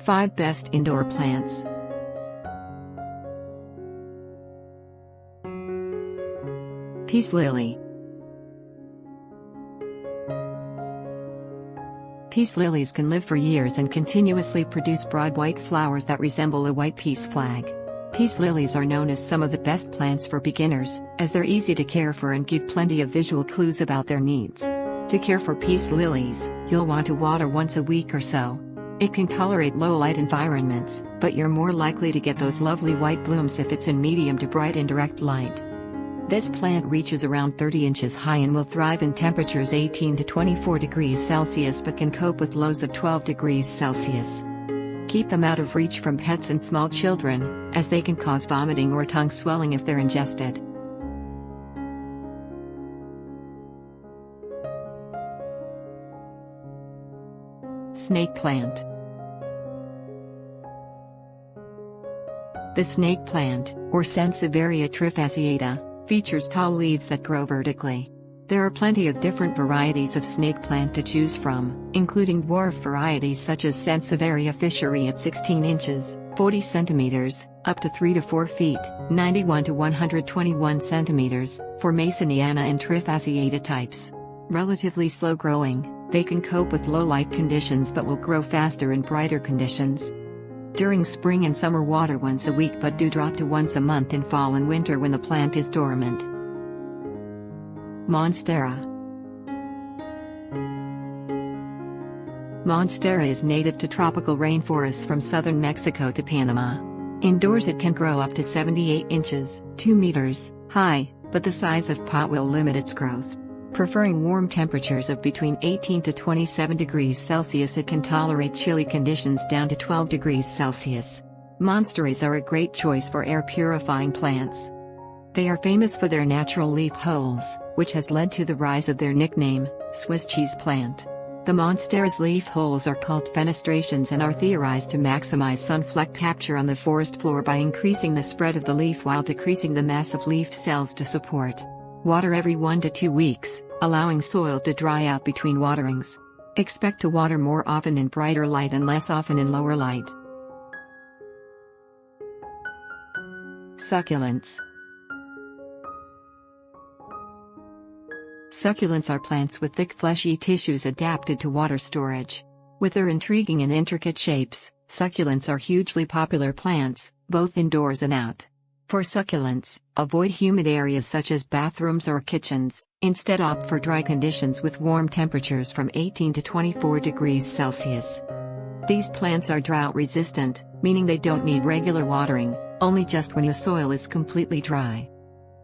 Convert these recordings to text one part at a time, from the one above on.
5 Best Indoor Plants. Peace lily. Peace lilies can live for years and continuously produce broad white flowers that resemble a white peace flag. Peace lilies are known as some of the best plants for beginners, as they're easy to care for and give plenty of visual clues about their needs. To care for peace lilies, you'll want to water once a week or so. It can tolerate low light environments, but you're more likely to get those lovely white blooms if it's in medium to bright indirect light. This plant reaches around 30 inches high and will thrive in temperatures 18 to 24 degrees Celsius but can cope with lows of 12 degrees Celsius. Keep them out of reach from pets and small children, as they can cause vomiting or tongue swelling if they're ingested. Snake plant. The snake plant, or Sansevieria trifasciata, features tall leaves that grow vertically. There are plenty of different varieties of snake plant to choose from, including dwarf varieties such as Sansevieria fisheri at 16 inches, 40 centimeters, up to 3 to 4 feet, 91 to 121 centimeters, for Masoniana and trifasciata types. Relatively slow growing, they can cope with low light conditions but will grow faster in brighter conditions. During spring and summer water once a week but do drop to once a month in fall and winter when the plant is dormant. Monstera. Monstera is native to tropical rainforests from southern Mexico to Panama. Indoors it can grow up to 78 inches, 2 meters, high, but the size of pot will limit its growth. Preferring warm temperatures of between 18 to 27 degrees Celsius, it can tolerate chilly conditions down to 12 degrees Celsius. Monsteras are a great choice for air-purifying plants. They are famous for their natural leaf holes, which has led to the rise of their nickname, Swiss cheese plant. The monstera's leaf holes are called fenestrations and are theorized to maximize sunfleck capture on the forest floor by increasing the spread of the leaf while decreasing the mass of leaf cells to support. Water every 1 to 2 weeks, allowing soil to dry out between waterings. Expect to water more often in brighter light and less often in lower light. Succulents. Succulents are plants with thick fleshy tissues adapted to water storage. With their intriguing and intricate shapes, succulents are hugely popular plants, both indoors and out. For succulents, avoid humid areas such as bathrooms or kitchens, instead opt for dry conditions with warm temperatures from 18 to 24 degrees Celsius. These plants are drought resistant, meaning they don't need regular watering, only just when the soil is completely dry.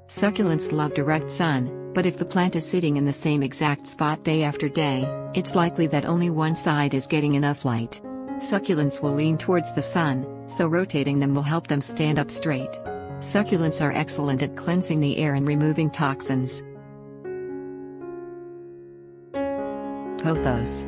Succulents love direct sun, but if the plant is sitting in the same exact spot day after day, it's likely that only one side is getting enough light. Succulents will lean towards the sun, so rotating them will help them stand up straight. Succulents are excellent at cleansing the air and removing toxins. Pothos.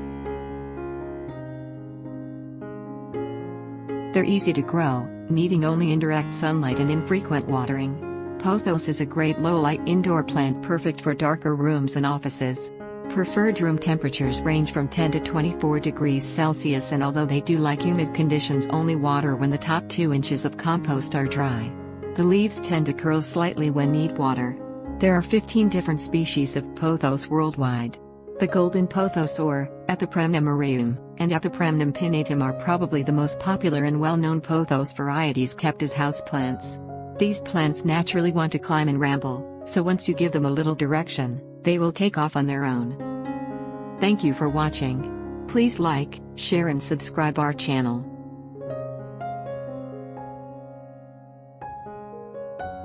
They're easy to grow, needing only indirect sunlight and infrequent watering. Pothos is a great low-light indoor plant perfect for darker rooms and offices. Preferred room temperatures range from 10 to 24 degrees Celsius, and although they do like humid conditions, only water when the top 2 inches of compost are dry. The leaves tend to curl slightly when need water. There are 15 different species of pothos worldwide. The golden pothos or Epipremnum aureum and Epipremnum pinnatum are probably the most popular and well-known pothos varieties kept as houseplants. These plants naturally want to climb and ramble, so once you give them a little direction, they will take off on their own. Thank you for watching. Please like, share and subscribe our channel.